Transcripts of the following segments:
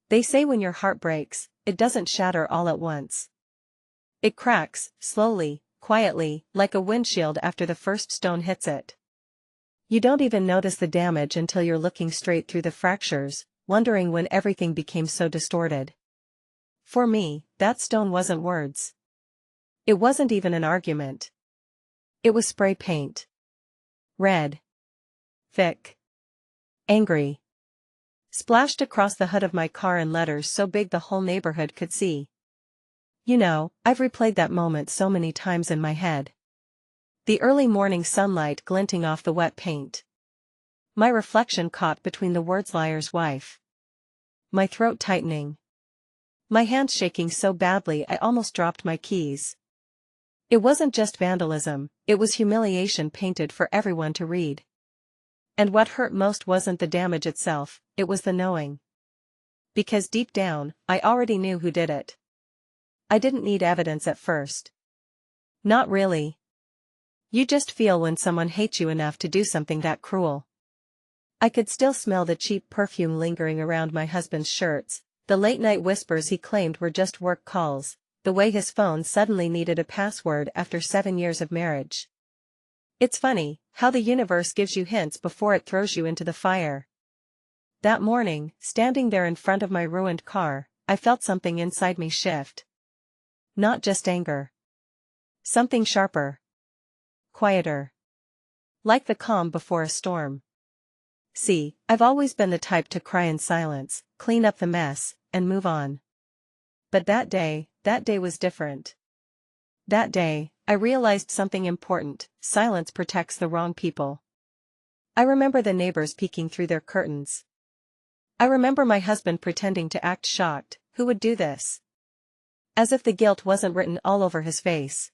They say when your heart breaks, it doesn't shatter all at once. It cracks, slowly, quietly, like a windshield after the first stone hits it. You don't even notice the damage until you're looking straight through the fractures, wondering when everything became so distorted. For me, that stone wasn't words. It wasn't even an argument. It was spray paint. Red. Thick. Angry. Splashed across the hood of my car in letters so big the whole neighborhood could see. You know, I've replayed that moment so many times in my head. The early morning sunlight glinting off the wet paint. My reflection caught between the words liar's wife. My throat tightening. My hands shaking so badly I almost dropped my keys. It wasn't just vandalism, it was humiliation painted for everyone to read. And what hurt most wasn't the damage itself, it was the knowing. Because deep down, I already knew who did it. I didn't need evidence at first. Not really. You just feel when someone hates you enough to do something that cruel. I could still smell the cheap perfume lingering around my husband's shirts, the late-night whispers he claimed were just work calls, the way his phone suddenly needed a password after 7 years of marriage. It's funny how the universe gives you hints before it throws you into the fire. That morning, standing there in front of my ruined car, I felt something inside me shift. Not just anger. Something sharper. Quieter. Like the calm before a storm. See, I've always been the type to cry in silence, clean up the mess, and move on. But that day was different. That day, I realized something important: silence protects the wrong people. I remember the neighbors peeking through their curtains. I remember my husband pretending to act shocked. Who would do this? As if the guilt wasn't written all over his face.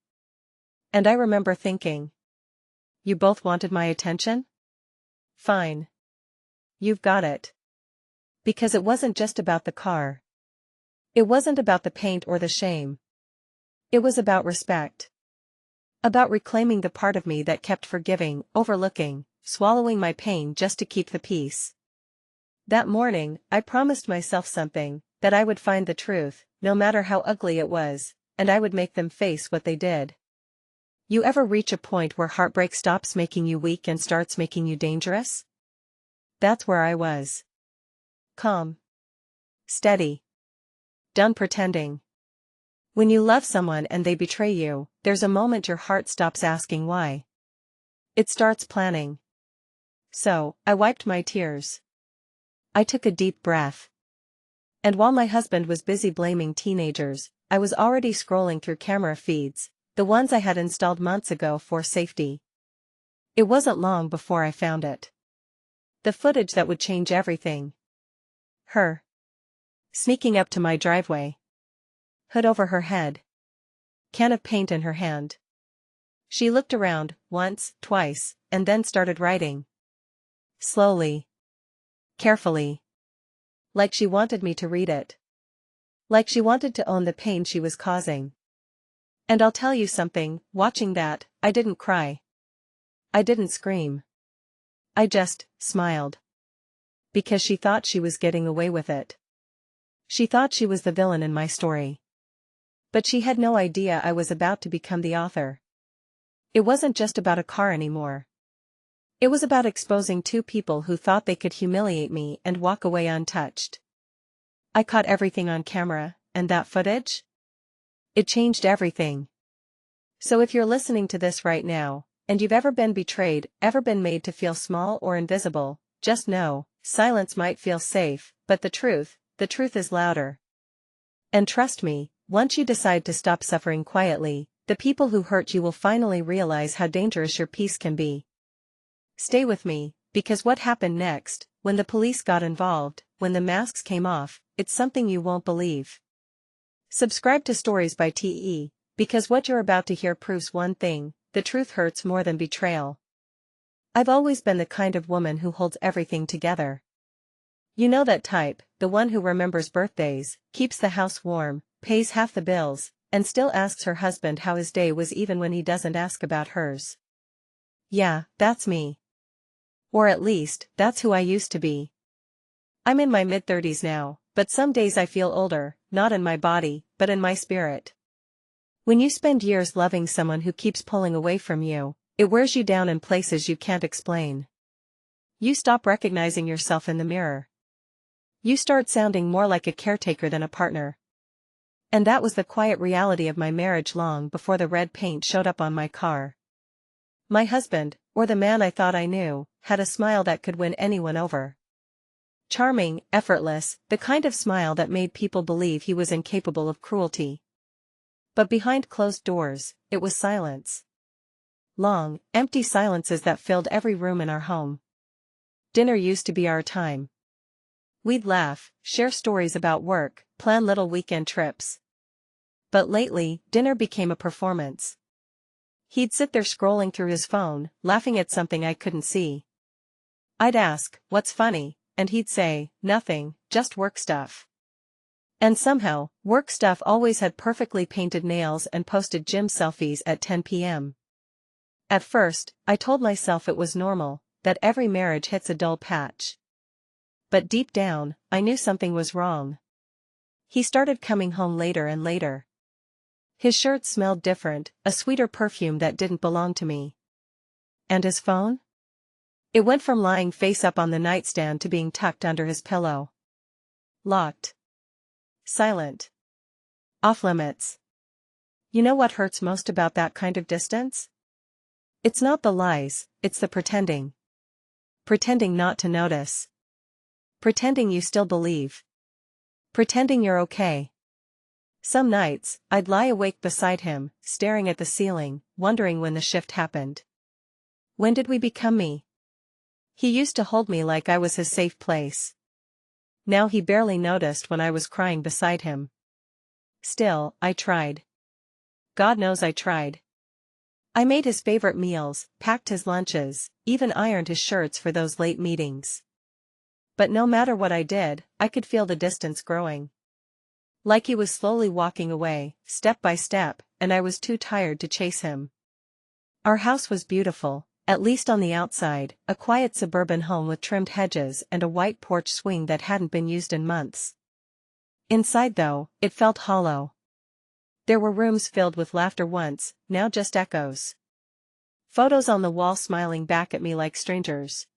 And I remember thinking, you both wanted my attention? Fine. You've got it. Because it wasn't just about the car. It wasn't about the paint or the shame. It was about respect. About reclaiming the part of me that kept forgiving, overlooking, swallowing my pain just to keep the peace. That morning, I promised myself something, that I would find the truth, no matter how ugly it was, and I would make them face what they did. You ever reach a point where heartbreak stops making you weak and starts making you dangerous? That's where I was. Calm. Steady. Done pretending. When you love someone and they betray you, there's a moment your heart stops asking why. It starts planning. So, I wiped my tears. I took a deep breath. And while my husband was busy blaming teenagers, I was already scrolling through camera feeds, the ones I had installed months ago for safety. It wasn't long before I found it. The footage that would change everything. Her. Sneaking up to my driveway. Hood over her head. Can of paint in her hand. She looked around, once, twice, and then started writing. Slowly. Carefully. Like she wanted me to read it. Like she wanted to own the pain she was causing. And I'll tell you something, watching that, I didn't cry. I didn't scream. I just smiled. Because she thought she was getting away with it. She thought she was the villain in my story. But she had no idea I was about to become the author. It wasn't just about a car anymore. It was about exposing two people who thought they could humiliate me and walk away untouched. I caught everything on camera, and that footage? It changed everything. So if you're listening to this right now, and you've ever been betrayed, ever been made to feel small or invisible, just know, silence might feel safe, but the truth is louder. And trust me, once you decide to stop suffering quietly, the people who hurt you will finally realize how dangerous your peace can be. Stay with me, because what happened next, when the police got involved, when the masks came off, it's something you won't believe. Subscribe to Stories by TE, because what you're about to hear proves one thing: the truth hurts more than betrayal. I've always been the kind of woman who holds everything together. You know that type, the one who remembers birthdays, keeps the house warm, pays half the bills, and still asks her husband how his day was even when he doesn't ask about hers. Yeah, that's me. Or at least, that's who I used to be. I'm in my mid-30s now, But some days I feel older, not in my body, but in my spirit. When you spend years loving someone who keeps pulling away from you, it wears you down in places you can't explain. You stop recognizing yourself in the mirror. You start sounding more like a caretaker than a partner. And that was the quiet reality of my marriage long before the red paint showed up on my car. My husband, or the man I thought I knew, had a smile that could win anyone over. Charming, effortless, the kind of smile that made people believe he was incapable of cruelty. But behind closed doors, it was silence. Long, empty silences that filled every room in our home. Dinner used to be our time. We'd laugh, share stories about work, plan little weekend trips. But lately, dinner became a performance. He'd sit there scrolling through his phone, laughing at something I couldn't see. I'd ask, "What's funny?" And he'd say, "Nothing, just work stuff." And somehow, work stuff always had perfectly painted nails and posted gym selfies at 10 p.m. At first, I told myself it was normal, that every marriage hits a dull patch. But deep down, I knew something was wrong. He started coming home later and later. His shirt smelled different, a sweeter perfume that didn't belong to me. And his phone? It went from lying face up on the nightstand to being tucked under his pillow. Locked. Silent. Off limits. You know what hurts most about that kind of distance? It's not the lies, it's the pretending. Pretending not to notice. Pretending you still believe. Pretending you're okay. Some nights, I'd lie awake beside him, staring at the ceiling, wondering when the shift happened. When did we become me? He used to hold me like I was his safe place. Now he barely noticed when I was crying beside him. Still, I tried. God knows I tried. I made his favorite meals, packed his lunches, even ironed his shirts for those late meetings. But no matter what I did, I could feel the distance growing. Like he was slowly walking away, step by step, and I was too tired to chase him. Our house was beautiful, at least on the outside, a quiet suburban home with trimmed hedges and a white porch swing that hadn't been used in months. Inside though, it felt hollow. There were rooms filled with laughter once, now just echoes. Photos on the wall smiling back at me like strangers.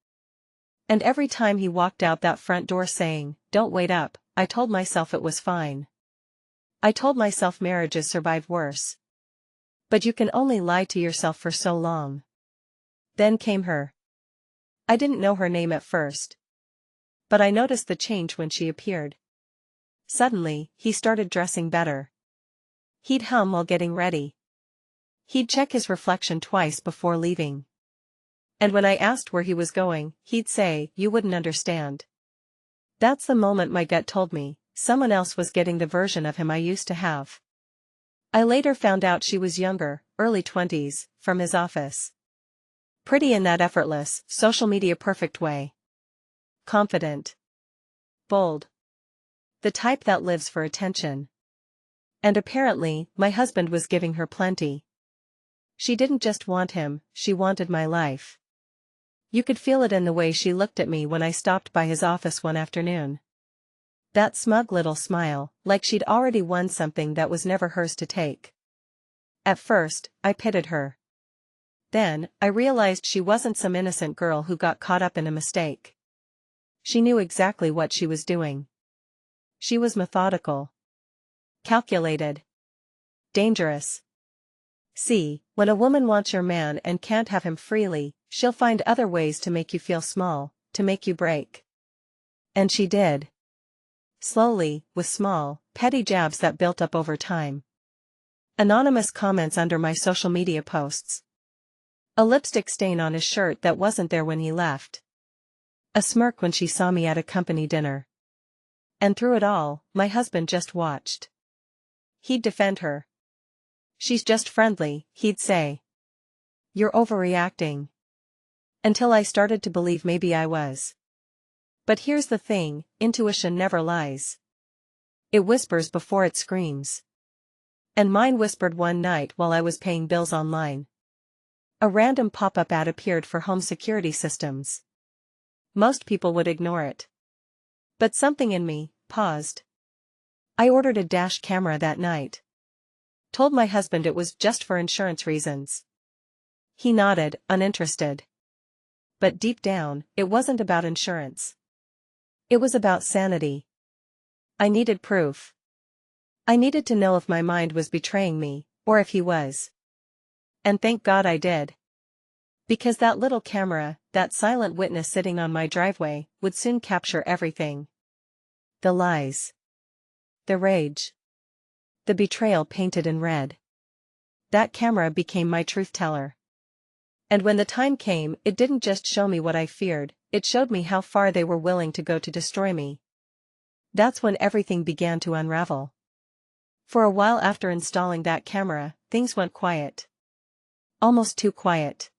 And every time he walked out that front door saying, "Don't wait up," I told myself it was fine. I told myself marriages survive worse. But you can only lie to yourself for so long. Then came her. I didn't know her name at first. But I noticed the change when she appeared. Suddenly, he started dressing better. He'd hum while getting ready. He'd check his reflection twice before leaving. And when I asked where he was going, he'd say, "You wouldn't understand." That's the moment my gut told me, someone else was getting the version of him I used to have. I later found out she was younger, early 20s, from his office. Pretty in that effortless, social media perfect way. Confident. Bold. The type that lives for attention. And apparently, my husband was giving her plenty. She didn't just want him, she wanted my life. You could feel it in the way she looked at me when I stopped by his office one afternoon. That smug little smile, like she'd already won something that was never hers to take. At first, I pitied her. Then, I realized she wasn't some innocent girl who got caught up in a mistake. She knew exactly what she was doing. She was methodical. Calculated. Dangerous. See, when a woman wants your man and can't have him freely, she'll find other ways to make you feel small, to make you break. And she did. Slowly, with small, petty jabs that built up over time. Anonymous comments under my social media posts. A lipstick stain on his shirt that wasn't there when he left. A smirk when she saw me at a company dinner. And through it all, my husband just watched. He'd defend her. "She's just friendly," he'd say. "You're overreacting." Until I started to believe maybe I was. But here's the thing, intuition never lies. It whispers before it screams. And mine whispered one night while I was paying bills online. A random pop-up ad appeared for home security systems. Most people would ignore it. But something in me, paused. I ordered a dash camera that night. Told my husband it was just for insurance reasons. He nodded, uninterested. But deep down, it wasn't about insurance. It was about sanity. I needed proof. I needed to know if my mind was betraying me, or if he was. And thank God I did. Because that little camera, that silent witness sitting on my driveway, would soon capture everything. The lies. The rage. The betrayal painted in red. That camera became my truth teller. And when the time came, it didn't just show me what I feared, it showed me how far they were willing to go to destroy me. That's when everything began to unravel. For a while after installing that camera, things went quiet. Almost too quiet.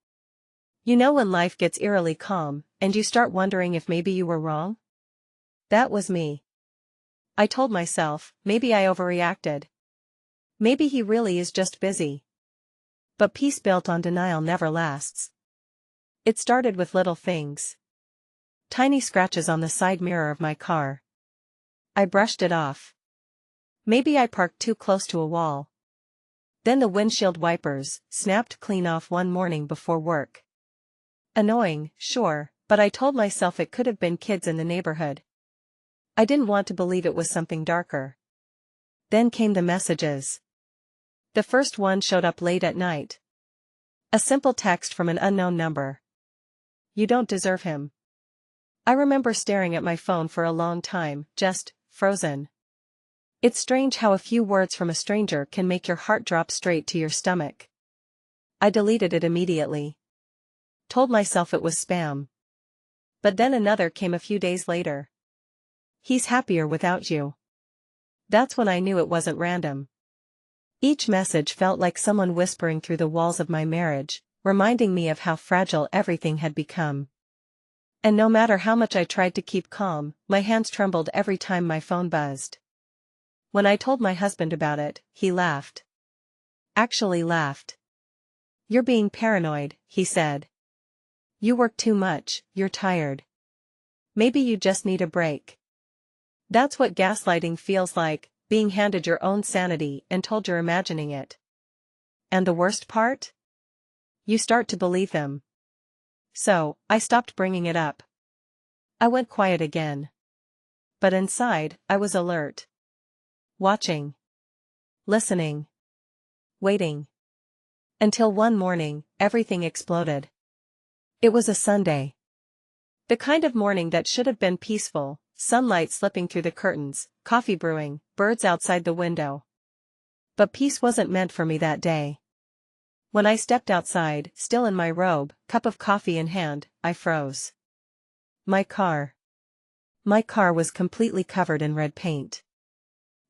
You know when life gets eerily calm, and you start wondering if maybe you were wrong? That was me. I told myself, maybe I overreacted. Maybe he really is just busy. But peace built on denial never lasts. It started with little things. Tiny scratches on the side mirror of my car. I brushed it off. Maybe I parked too close to a wall. Then the windshield wipers snapped clean off one morning before work. Annoying, sure, but I told myself it could have been kids in the neighborhood. I didn't want to believe it was something darker. Then came the messages. The first one showed up late at night. A simple text from an unknown number. You don't deserve him. I remember staring at my phone for a long time, just frozen. It's strange how a few words from a stranger can make your heart drop straight to your stomach. I deleted it immediately. Told myself it was spam. But then another came a few days later. He's happier without you. That's when I knew it wasn't random. Each message felt like someone whispering through the walls of my marriage, reminding me of how fragile everything had become. And no matter how much I tried to keep calm, my hands trembled every time my phone buzzed. When I told my husband about it, he laughed. Actually laughed. You're being paranoid, he said. You work too much, you're tired. Maybe you just need a break. That's what gaslighting feels like, being handed your own sanity and told you're imagining it. And the worst part? You start to believe them. So, I stopped bringing it up. I went quiet again. But inside, I was alert. Watching. Listening. Waiting. Until one morning, everything exploded. It was a Sunday. The kind of morning that should have been peaceful, sunlight slipping through the curtains, coffee brewing, birds outside the window. But peace wasn't meant for me that day. When I stepped outside, still in my robe, cup of coffee in hand, I froze. My car. My car was completely covered in red paint.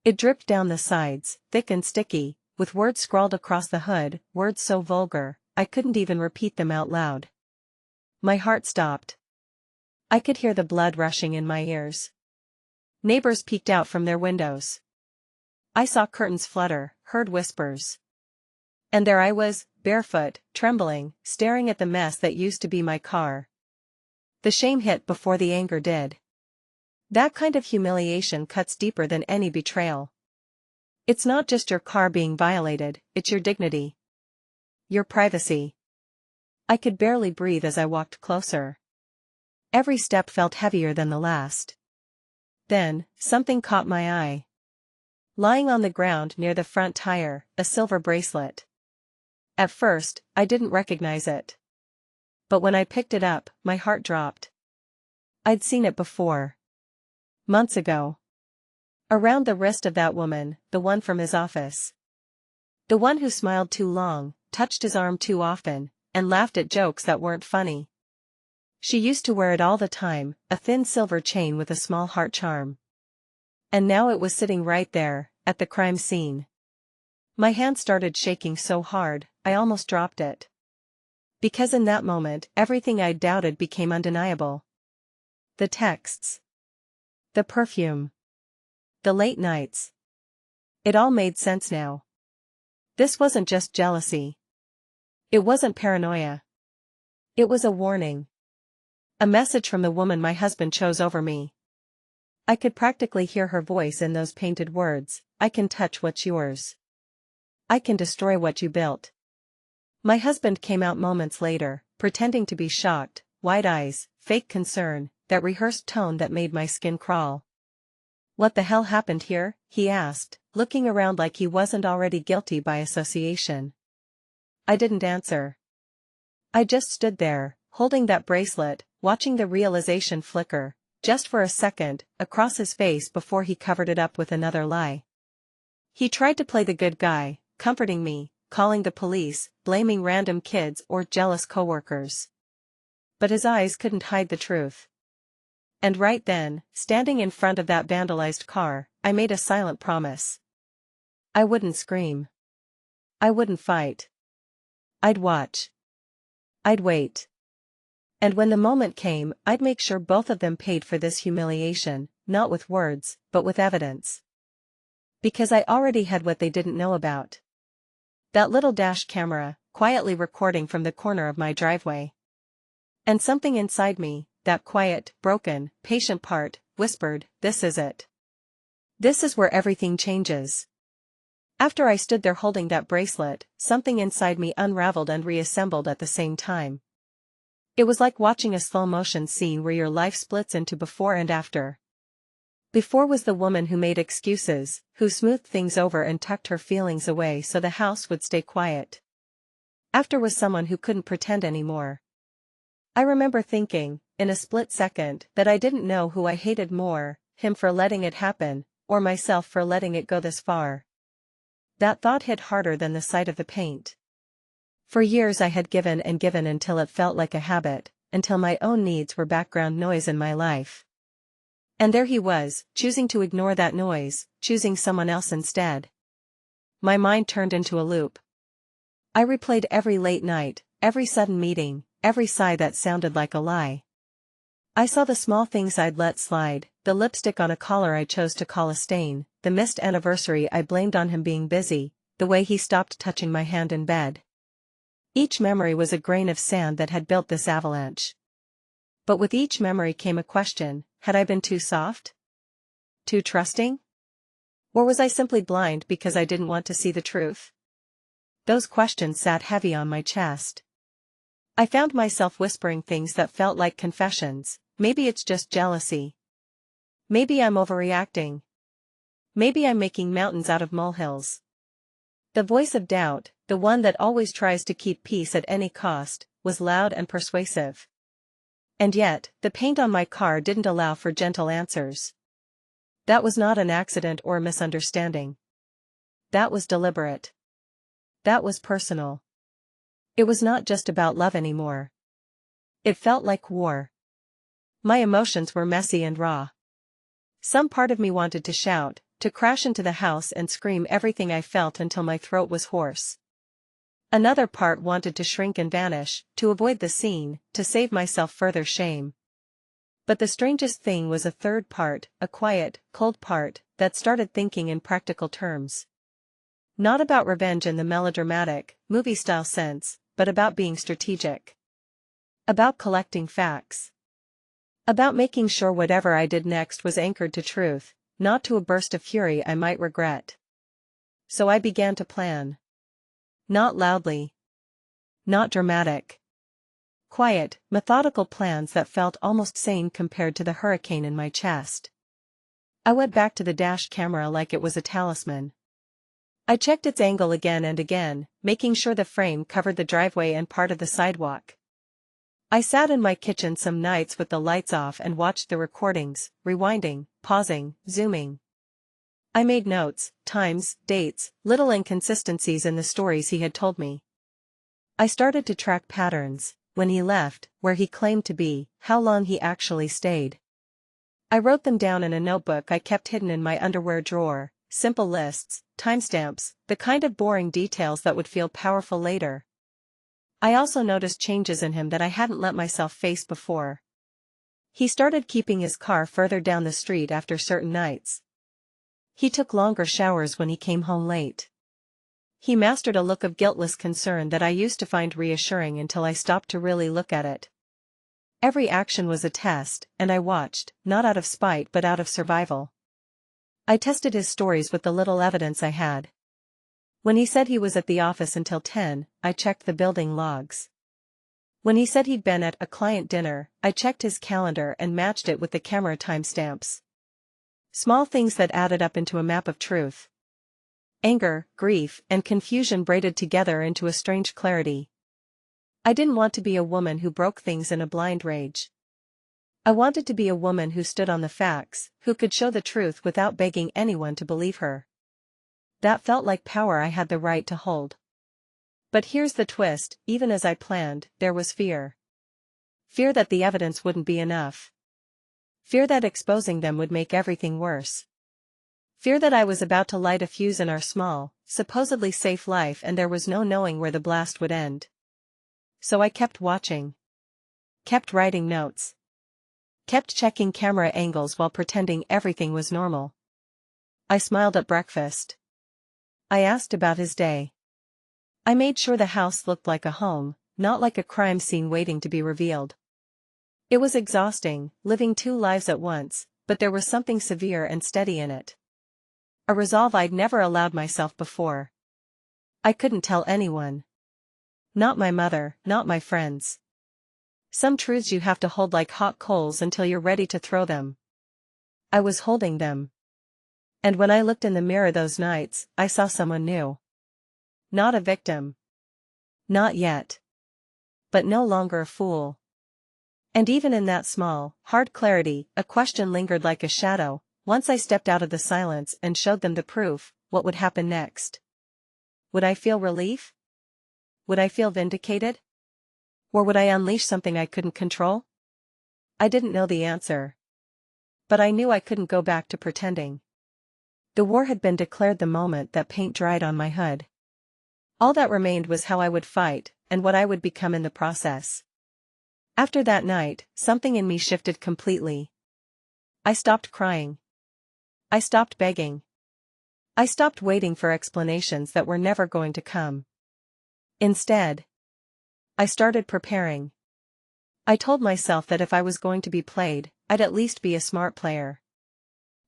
It dripped down the sides, thick and sticky, with words scrawled across the hood, words so vulgar, I couldn't even repeat them out loud. My heart stopped. I could hear the blood rushing in my ears. Neighbors peeked out from their windows. I saw curtains flutter, heard whispers. And there I was, barefoot, trembling, staring at the mess that used to be my car. The shame hit before the anger did. That kind of humiliation cuts deeper than any betrayal. It's not just your car being violated, it's your dignity. Your privacy. I could barely breathe as I walked closer. Every step felt heavier than the last. Then, something caught my eye. Lying on the ground near the front tire, a silver bracelet. At first, I didn't recognize it. But when I picked it up, my heart dropped. I'd seen it before. Months ago. Around the wrist of that woman, the one from his office. The one who smiled too long, touched his arm too often, and laughed at jokes that weren't funny. She used to wear it all the time, a thin silver chain with a small heart charm. And now it was sitting right there, at the crime scene. My hand started shaking so hard, I almost dropped it. Because in that moment, everything I'd doubted became undeniable. The texts. The perfume. The late nights. It all made sense now. This wasn't just jealousy. It wasn't paranoia. It was a warning. A message from the woman my husband chose over me. I could practically hear her voice in those painted words, "I can touch what's yours. I can destroy what you built." My husband came out moments later, pretending to be shocked, wide eyes, fake concern, that rehearsed tone that made my skin crawl. "What the hell happened here?" he asked, looking around like he wasn't already guilty by association. I didn't answer. I just stood there, holding that bracelet, watching the realization flicker, just for a second, across his face before he covered it up with another lie. He tried to play the good guy, comforting me, calling the police, blaming random kids or jealous coworkers. But his eyes couldn't hide the truth. And right then, standing in front of that vandalized car, I made a silent promise. I wouldn't scream. I wouldn't fight. I'd watch. I'd wait. And when the moment came, I'd make sure both of them paid for this humiliation, not with words, but with evidence. Because I already had what they didn't know about. That little dash camera, quietly recording from the corner of my driveway. And something inside me, that quiet, broken, patient part, whispered, "This is it. This is where everything changes." After I stood there holding that bracelet, something inside me unraveled and reassembled at the same time. It was like watching a slow-motion scene where your life splits into before and after. Before was the woman who made excuses, who smoothed things over and tucked her feelings away so the house would stay quiet. After was someone who couldn't pretend anymore. I remember thinking, in a split second, that I didn't know who I hated more, him for letting it happen, or myself for letting it go this far. That thought hit harder than the sight of the paint. For years I had given and given until it felt like a habit, until my own needs were background noise in my life. And there he was, choosing to ignore that noise, choosing someone else instead. My mind turned into a loop. I replayed every late night, every sudden meeting, every sigh that sounded like a lie. I saw the small things I'd let slide, the lipstick on a collar I chose to call a stain, the missed anniversary I blamed on him being busy, the way he stopped touching my hand in bed. Each memory was a grain of sand that had built this avalanche. But with each memory came a question: had I been too soft? Too trusting? Or was I simply blind because I didn't want to see the truth? Those questions sat heavy on my chest. I found myself whispering things that felt like confessions. Maybe it's just jealousy. Maybe I'm overreacting. Maybe I'm making mountains out of molehills. The voice of doubt, the one that always tries to keep peace at any cost, was loud and persuasive. And yet, the paint on my car didn't allow for gentle answers. That was not an accident or a misunderstanding. That was deliberate. That was personal. It was not just about love anymore. It felt like war. My emotions were messy and raw. Some part of me wanted to shout, to crash into the house and scream everything I felt until my throat was hoarse. Another part wanted to shrink and vanish, to avoid the scene, to save myself further shame. But the strangest thing was a third part, a quiet, cold part, that started thinking in practical terms. Not about revenge in the melodramatic, movie-style sense, but about being strategic. About collecting facts. About making sure whatever I did next was anchored to truth, not to a burst of fury I might regret. So I began to plan. Not loudly. Not dramatic. Quiet, methodical plans that felt almost sane compared to the hurricane in my chest. I went back to the dash camera like it was a talisman. I checked its angle again and again, making sure the frame covered the driveway and part of the sidewalk. I sat in my kitchen some nights with the lights off and watched the recordings, rewinding, pausing, zooming. I made notes, times, dates, little inconsistencies in the stories he had told me. I started to track patterns: when he left, where he claimed to be, how long he actually stayed. I wrote them down in a notebook I kept hidden in my underwear drawer, simple lists, timestamps, the kind of boring details that would feel powerful later. I also noticed changes in him that I hadn't let myself face before. He started keeping his car further down the street after certain nights. He took longer showers when he came home late. He mastered a look of guiltless concern that I used to find reassuring until I stopped to really look at it. Every action was a test, and I watched, not out of spite but out of survival. I tested his stories with the little evidence I had. When he said he was at the office until 10, I checked the building logs. When he said he'd been at a client dinner, I checked his calendar and matched it with the camera timestamps. Small things that added up into a map of truth. Anger, grief, and confusion braided together into a strange clarity. I didn't want to be a woman who broke things in a blind rage. I wanted to be a woman who stood on the facts, who could show the truth without begging anyone to believe her. That felt like power I had the right to hold. But here's the twist, even as I planned, there was fear. Fear that the evidence wouldn't be enough. Fear that exposing them would make everything worse. Fear that I was about to light a fuse in our small, supposedly safe life and there was no knowing where the blast would end. So I kept watching. Kept writing notes. Kept checking camera angles while pretending everything was normal. I smiled at breakfast. I asked about his day. I made sure the house looked like a home, not like a crime scene waiting to be revealed. It was exhausting, living two lives at once, but there was something severe and steady in it. A resolve I'd never allowed myself before. I couldn't tell anyone. Not my mother, not my friends. Some truths you have to hold like hot coals until you're ready to throw them. I was holding them. And when I looked in the mirror those nights, I saw someone new. Not a victim. Not yet. But no longer a fool. And even in that small, hard clarity, a question lingered like a shadow. Once I stepped out of the silence and showed them the proof, what would happen next? Would I feel relief? Would I feel vindicated? Or would I unleash something I couldn't control? I didn't know the answer. But I knew I couldn't go back to pretending. The war had been declared the moment that paint dried on my hood. All that remained was how I would fight, and what I would become in the process. After that night, something in me shifted completely. I stopped crying. I stopped begging. I stopped waiting for explanations that were never going to come. Instead, I started preparing. I told myself that if I was going to be played, I'd at least be a smart player.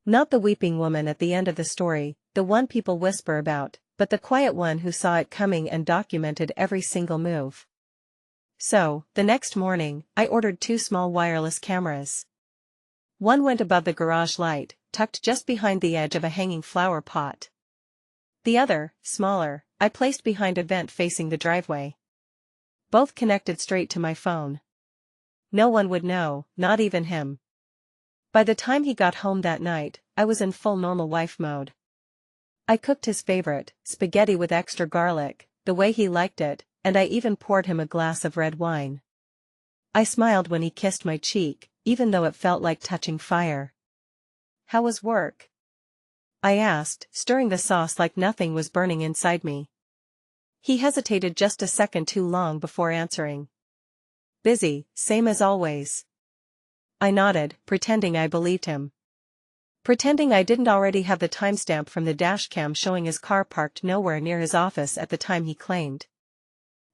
Not the weeping woman at the end of the story, the one people whisper about, but the quiet one who saw it coming and documented every single move. So, the next morning, I ordered 2 small wireless cameras. One went above the garage light, tucked just behind the edge of a hanging flower pot. The other, smaller, I placed behind a vent facing the driveway. Both connected straight to my phone. No one would know, not even him. By the time he got home that night, I was in full normal wife mode. I cooked his favorite, spaghetti with extra garlic, the way he liked it, and I even poured him a glass of red wine. I smiled when he kissed my cheek, even though it felt like touching fire. "How was work?" I asked, stirring the sauce like nothing was burning inside me. He hesitated just a second too long before answering. "Busy, same as always." I nodded, pretending I believed him. Pretending I didn't already have the timestamp from the dashcam showing his car parked nowhere near his office at the time he claimed.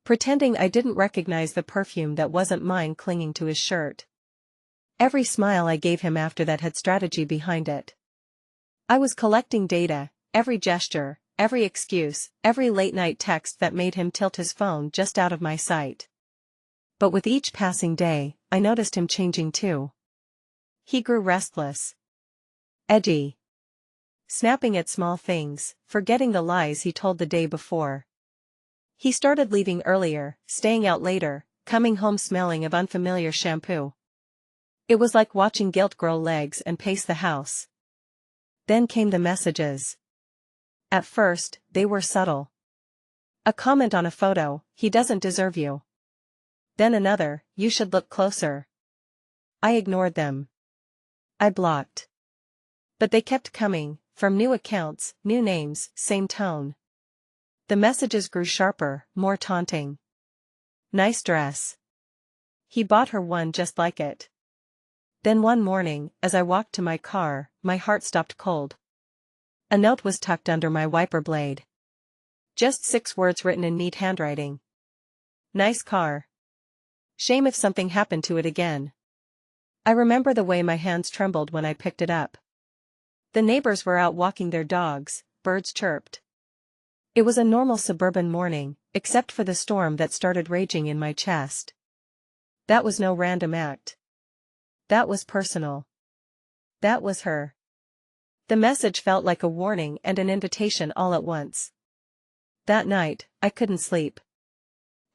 Pretending I didn't recognize the perfume that wasn't mine clinging to his shirt. Every smile I gave him after that had strategy behind it. I was collecting data, every gesture, every excuse, every late-night text that made him tilt his phone just out of my sight. But with each passing day, I noticed him changing too. He grew restless. Edgy. Snapping at small things, forgetting the lies he told the day before. He started leaving earlier, staying out later, coming home smelling of unfamiliar shampoo. It was like watching guilt grow legs and pace the house. Then came the messages. At first, they were subtle. A comment on a photo, "He doesn't deserve you." Then another, "You should look closer." I ignored them. I blocked. But they kept coming, from new accounts, new names, same tone. The messages grew sharper, more taunting. "Nice dress." He bought her one just like it. Then one morning, as I walked to my car, my heart stopped cold. A note was tucked under my wiper blade. Just 6 words written in neat handwriting. "Nice car." Shame if something happened to it again. I remember the way my hands trembled when I picked it up. The neighbors were out walking their dogs, birds chirped. It was a normal suburban morning, except for the storm that started raging in my chest. That was no random act. That was personal. That was her. The message felt like a warning and an invitation all at once. That night, I couldn't sleep.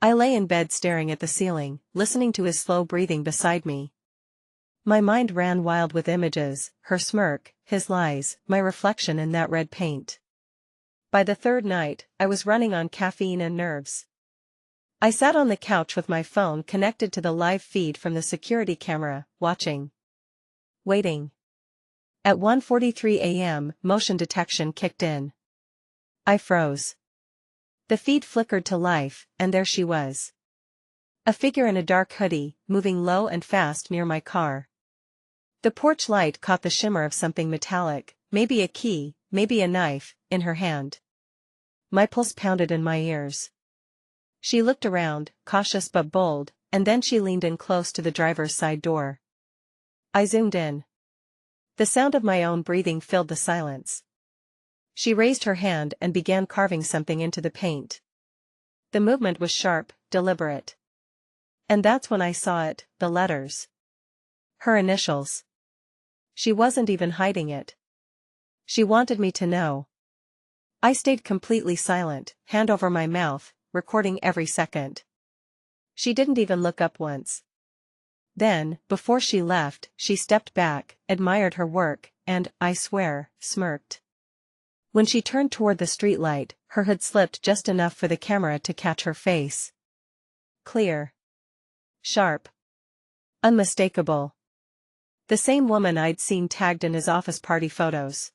I lay in bed staring at the ceiling, listening to his slow breathing beside me. My mind ran wild with images, her smirk, his lies, my reflection in that red paint. By the third night, I was running on caffeine and nerves. I sat on the couch with my phone connected to the live feed from the security camera, watching. Waiting. At 1:43 a.m., motion detection kicked in. I froze. The feed flickered to life, and there she was. A figure in a dark hoodie, moving low and fast near my car. The porch light caught the shimmer of something metallic, maybe a key, maybe a knife, in her hand. My pulse pounded in my ears. She looked around, cautious but bold, and then she leaned in close to the driver's side door. I zoomed in. The sound of my own breathing filled the silence. She raised her hand and began carving something into the paint. The movement was sharp, deliberate. And that's when I saw it, the letters. Her initials. She wasn't even hiding it. She wanted me to know. I stayed completely silent, hand over my mouth, recording every second. She didn't even look up once. Then, before she left, she stepped back, admired her work, and, I swear, smirked. When she turned toward the streetlight, her hood slipped just enough for the camera to catch her face. Clear. Sharp. Unmistakable. The same woman I'd seen tagged in his office party photos.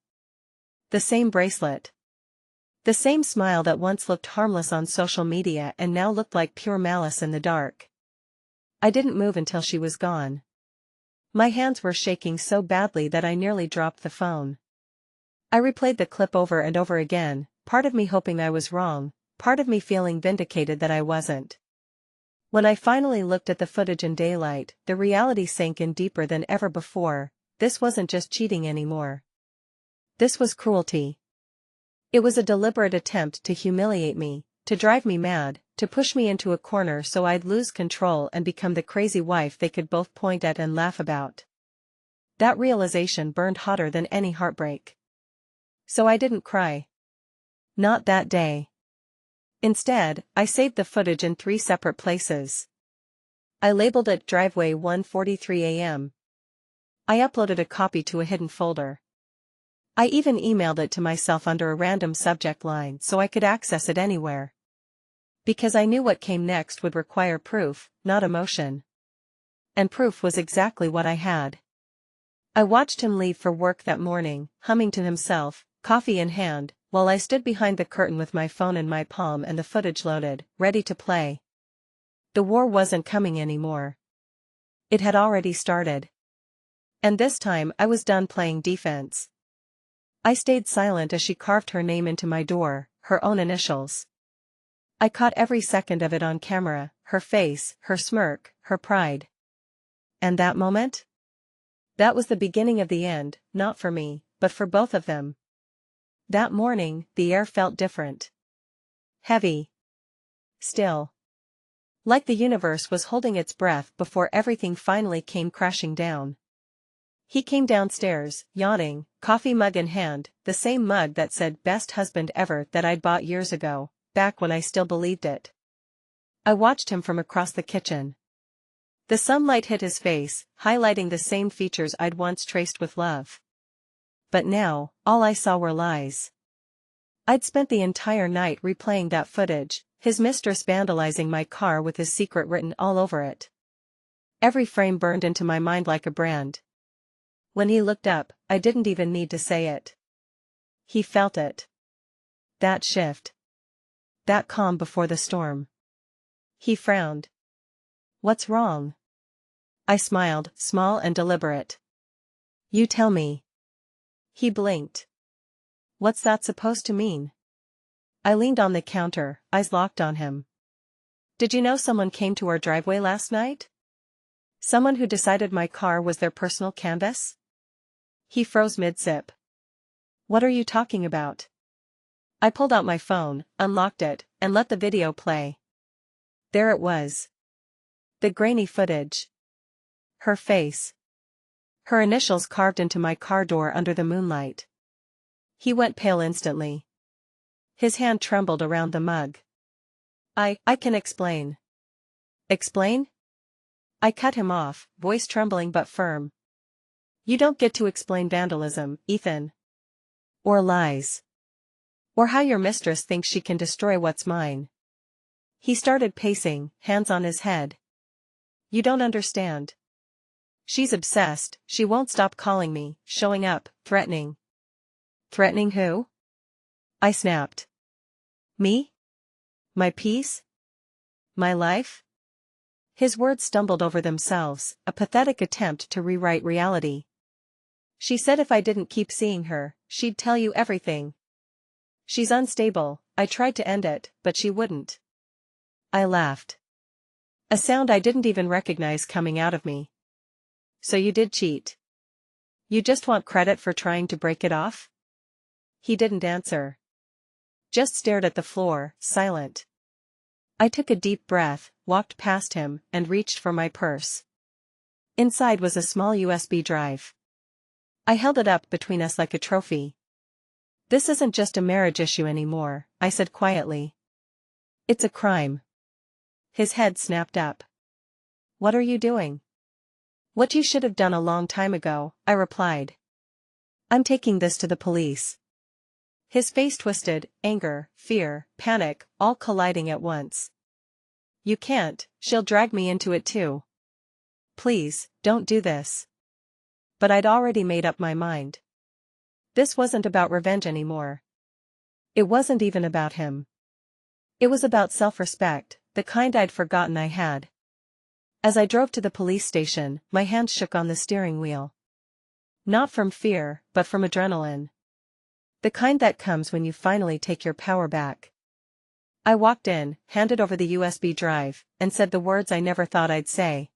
The same bracelet. The same smile that once looked harmless on social media and now looked like pure malice in the dark. I didn't move until she was gone. My hands were shaking so badly that I nearly dropped the phone. I replayed the clip over and over again, part of me hoping I was wrong, part of me feeling vindicated that I wasn't. When I finally looked at the footage in daylight, the reality sank in deeper than ever before. This wasn't just cheating anymore. This was cruelty. It was a deliberate attempt to humiliate me, to drive me mad, to push me into a corner so I'd lose control and become the crazy wife they could both point at and laugh about. That realization burned hotter than any heartbreak. So I didn't cry. Not that day. Instead, I saved the footage in 3 separate places. I labeled it Driveway 1:43 a.m. I uploaded a copy to a hidden folder. I even emailed it to myself under a random subject line so I could access it anywhere. Because I knew what came next would require proof, not emotion. And proof was exactly what I had. I watched him leave for work that morning, humming to himself, coffee in hand, while I stood behind the curtain with my phone in my palm and the footage loaded, ready to play. The war wasn't coming anymore. It had already started. And this time I was done playing defense. I stayed silent as she carved her name into my door, her own initials. I caught every second of it on camera, her face, her smirk, her pride. And that moment? That was the beginning of the end, not for me, but for both of them. That morning, the air felt different. Heavy. Still. Like the universe was holding its breath before everything finally came crashing down. He came downstairs, yawning, coffee mug in hand, the same mug that said "Best husband ever" that I'd bought years ago, back when I still believed it. I watched him from across the kitchen. The sunlight hit his face, highlighting the same features I'd once traced with love. But now, all I saw were lies. I'd spent the entire night replaying that footage, his mistress vandalizing my car with his secret written all over it. Every frame burned into my mind like a brand. When he looked up, I didn't even need to say it. He felt it. That shift. That calm before the storm. He frowned. "What's wrong?" I smiled, small and deliberate. "You tell me." He blinked. "What's that supposed to mean?" I leaned on the counter, eyes locked on him. Did you know someone came to our driveway last night? Someone who decided my car was their personal canvas? He froze mid-sip. What are you talking about? I pulled out my phone, unlocked it, and let the video play. There it was. The grainy footage. Her face. Her initials carved into my car door under the moonlight. He went pale instantly. His hand trembled around the mug. I can explain. Explain? I cut him off, voice trembling but firm. You don't get to explain vandalism, Ethan. Or lies. Or how your mistress thinks she can destroy what's mine. He started pacing, hands on his head. You don't understand. She's obsessed, she won't stop calling me, showing up, threatening. Threatening who? I snapped. Me? My peace? My life? His words stumbled over themselves, a pathetic attempt to rewrite reality. She said if I didn't keep seeing her, she'd tell you everything. She's unstable. I tried to end it, but she wouldn't. I laughed. A sound I didn't even recognize coming out of me. So you did cheat. You just want credit for trying to break it off? He didn't answer. Just stared at the floor, silent. I took a deep breath, walked past him, and reached for my purse. Inside was a small USB drive. I held it up between us like a trophy. This isn't just a marriage issue anymore, I said quietly. It's a crime. His head snapped up. What are you doing? What you should have done a long time ago, I replied. I'm taking this to the police. His face twisted, anger, fear, panic, all colliding at once. You can't, she'll drag me into it too. Please, don't do this. But I'd already made up my mind. This wasn't about revenge anymore. It wasn't even about him. It was about self-respect, the kind I'd forgotten I had. As I drove to the police station, my hands shook on the steering wheel. Not from fear, but from adrenaline. The kind that comes when you finally take your power back. I walked in, handed over the USB drive, and said the words I never thought I'd say.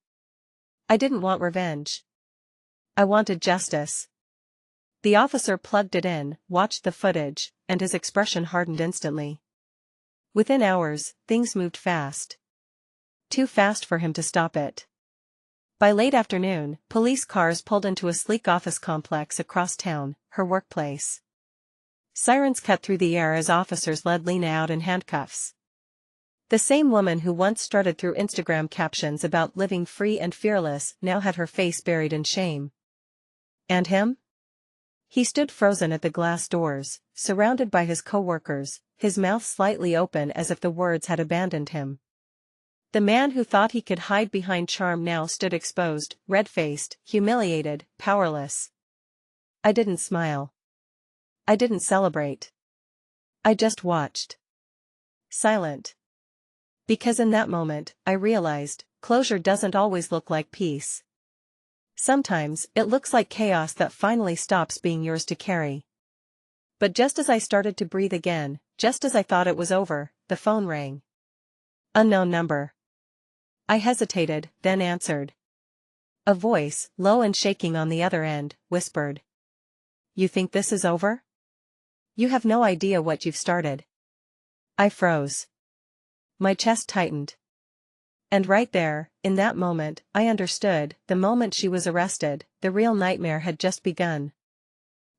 I didn't want revenge. I wanted justice. The officer plugged it in, watched the footage, and his expression hardened instantly. Within hours, things moved fast. Too fast for him to stop it. By late afternoon, police cars pulled into a sleek office complex across town, her workplace. Sirens cut through the air as officers led Lena out in handcuffs. The same woman who once strutted through Instagram captions about living free and fearless now had her face buried in shame. And him? He stood frozen at the glass doors, surrounded by his co-workers, his mouth slightly open as if the words had abandoned him. The man who thought he could hide behind charm now stood exposed, red-faced, humiliated, powerless. I didn't smile. I didn't celebrate. I just watched. Silent. Because in that moment, I realized, closure doesn't always look like peace. Sometimes, it looks like chaos that finally stops being yours to carry. But just as I started to breathe again, just as I thought it was over, the phone rang. Unknown number. I hesitated, then answered. A voice, low and shaking on the other end, whispered. You think this is over? You have no idea what you've started. I froze. My chest tightened. And right there, in that moment, I understood, the moment she was arrested, the real nightmare had just begun.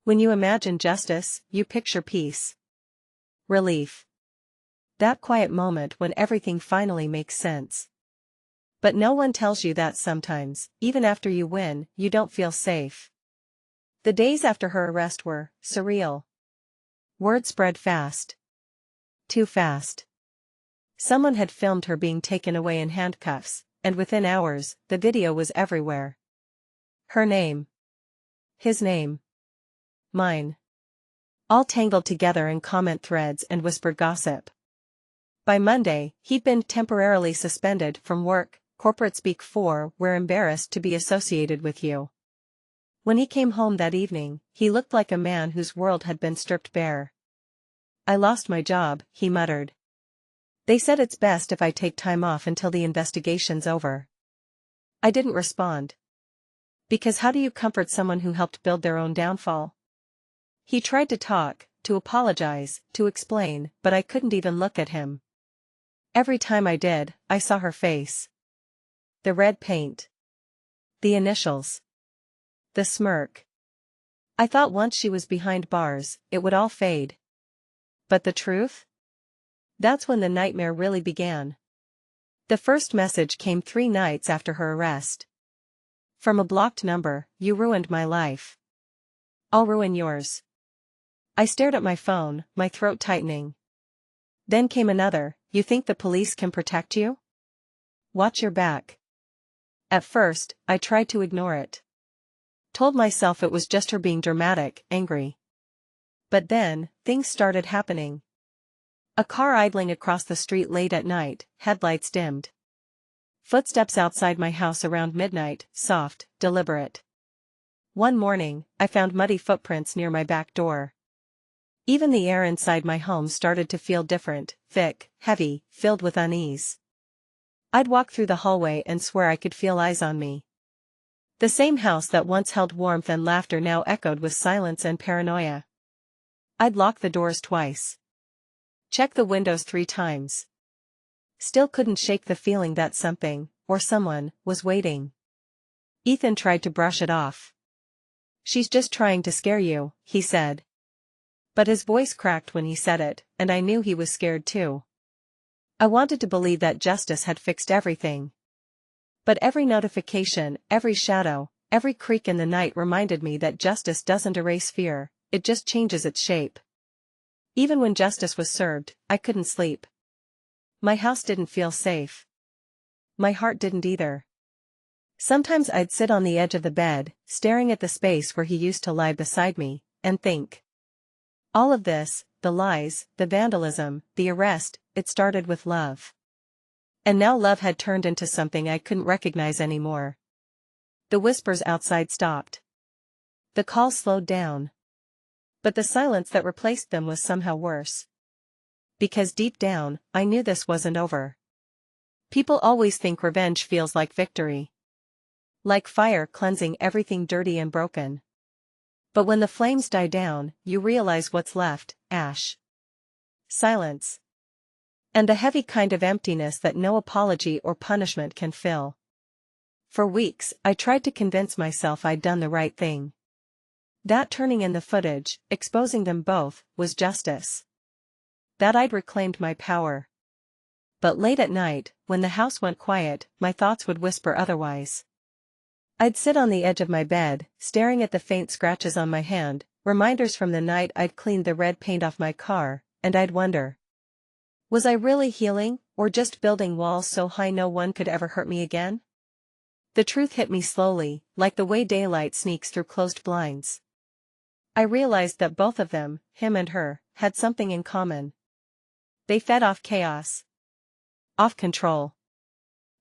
When you imagine justice, you picture peace. Relief. That quiet moment when everything finally makes sense. But no one tells you that sometimes, even after you win, you don't feel safe. The days after her arrest were surreal. Word spread fast. Too fast. Someone had filmed her being taken away in handcuffs, and within hours, the video was everywhere. Her name. His name. Mine. All tangled together in comment threads and whispered gossip. By Monday, he'd been temporarily suspended from work, corporate speak for, "We're embarrassed to be associated with you." When he came home that evening, he looked like a man whose world had been stripped bare. I lost my job, he muttered. They said it's best if I take time off until the investigation's over. I didn't respond. Because how do you comfort someone who helped build their own downfall? He tried to talk, to apologize, to explain, but I couldn't even look at him. Every time I did, I saw her face. The red paint. The initials. The smirk. I thought once she was behind bars, it would all fade. But the truth? That's when the nightmare really began. The first message came 3 nights after her arrest. From a blocked number, "You ruined my life. I'll ruin yours." I stared at my phone, my throat tightening. Then came another, "You think the police can protect you? Watch your back." At first, I tried to ignore it. Told myself it was just her being dramatic, angry. But then, things started happening. A car idling across the street late at night, headlights dimmed. Footsteps outside my house around midnight, soft, deliberate. One morning, I found muddy footprints near my back door. Even the air inside my home started to feel different, thick, heavy, filled with unease. I'd walk through the hallway and swear I could feel eyes on me. The same house that once held warmth and laughter now echoed with silence and paranoia. I'd lock the doors twice. Check the windows 3 times. Still couldn't shake the feeling that something, or someone, was waiting. Ethan tried to brush it off. "She's just trying to scare you," he said. But his voice cracked when he said it, and I knew he was scared too. I wanted to believe that justice had fixed everything. But every notification, every shadow, every creak in the night reminded me that justice doesn't erase fear, it just changes its shape. Even when justice was served, I couldn't sleep. My house didn't feel safe. My heart didn't either. Sometimes I'd sit on the edge of the bed, staring at the space where he used to lie beside me, and think. All of this, the lies, the vandalism, the arrest, it started with love. And now love had turned into something I couldn't recognize anymore. The whispers outside stopped. The calls slowed down. But the silence that replaced them was somehow worse. Because deep down, I knew this wasn't over. People always think revenge feels like victory. Like fire cleansing everything dirty and broken. But when the flames die down, you realize what's left: ash. Silence. And a heavy kind of emptiness that no apology or punishment can fill. For weeks, I tried to convince myself I'd done the right thing. That turning in the footage, exposing them both, was justice. That I'd reclaimed my power. But late at night, when the house went quiet, my thoughts would whisper otherwise. I'd sit on the edge of my bed, staring at the faint scratches on my hand, reminders from the night I'd cleaned the red paint off my car, and I'd wonder. Was I really healing, or just building walls so high no one could ever hurt me again? The truth hit me slowly, like the way daylight sneaks through closed blinds. I realized that both of them, him and her, had something in common. They fed off chaos. Off control.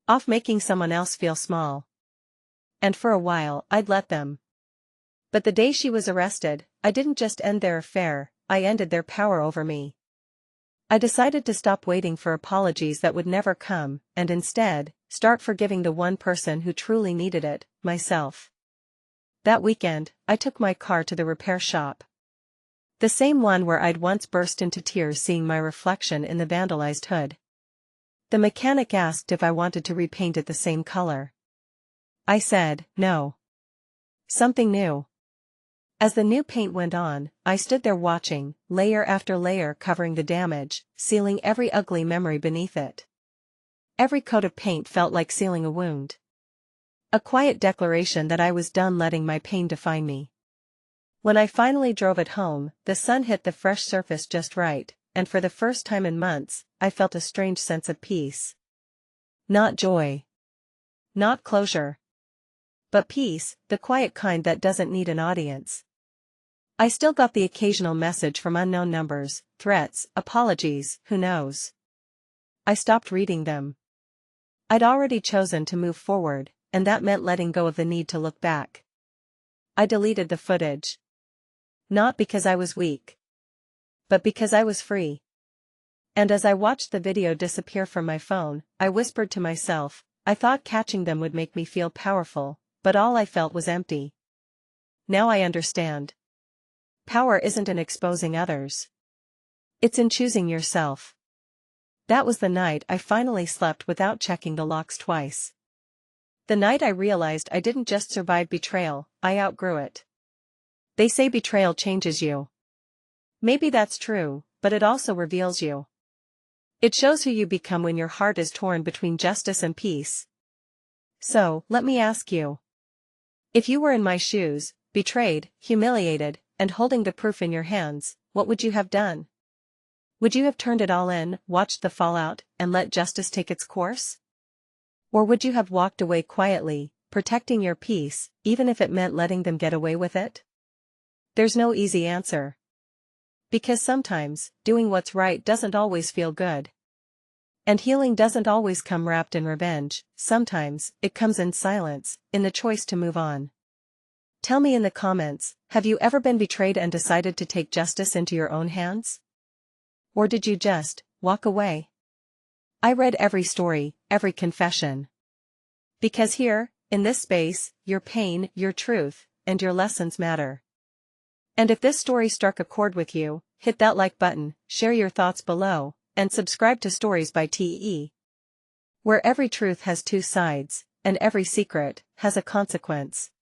Off making someone else feel small. And for a while, I'd let them. But the day she was arrested, I didn't just end their affair, I ended their power over me. I decided to stop waiting for apologies that would never come, and instead, start forgiving the one person who truly needed it, myself. That weekend, I took my car to the repair shop. The same one where I'd once burst into tears seeing my reflection in the vandalized hood. The mechanic asked if I wanted to repaint it the same color. I said, no. Something new. As the new paint went on, I stood there watching, layer after layer covering the damage, sealing every ugly memory beneath it. Every coat of paint felt like sealing a wound. A quiet declaration that I was done letting my pain define me. When I finally drove it home, the sun hit the fresh surface just right, and for the first time in months, I felt a strange sense of peace. Not joy. Not closure. But peace, the quiet kind that doesn't need an audience. I still got the occasional message from unknown numbers, threats, apologies, who knows. I stopped reading them. I'd already chosen to move forward, and that meant letting go of the need to look back. I deleted the footage. Not because I was weak. But because I was free. And as I watched the video disappear from my phone, I whispered to myself, I thought catching them would make me feel powerful, but all I felt was empty. Now I understand. Power isn't in exposing others. It's in choosing yourself. That was the night I finally slept without checking the locks twice. The night I realized I didn't just survive betrayal, I outgrew it. They say betrayal changes you. Maybe that's true, but it also reveals you. It shows who you become when your heart is torn between justice and peace. So, let me ask you. If you were in my shoes, betrayed, humiliated, and holding the proof in your hands, what would you have done? Would you have turned it all in, watched the fallout, and let justice take its course? Or would you have walked away quietly, protecting your peace, even if it meant letting them get away with it? There's no easy answer. Because sometimes, doing what's right doesn't always feel good. And healing doesn't always come wrapped in revenge, sometimes, it comes in silence, in the choice to move on. Tell me in the comments, have you ever been betrayed and decided to take justice into your own hands? Or did you just walk away? I read every story, every confession. Because here, in this space, your pain, your truth, and your lessons matter. And if this story struck a chord with you, hit that like button, share your thoughts below, and subscribe to Stories by TE. Where every truth has two sides, and every secret has a consequence.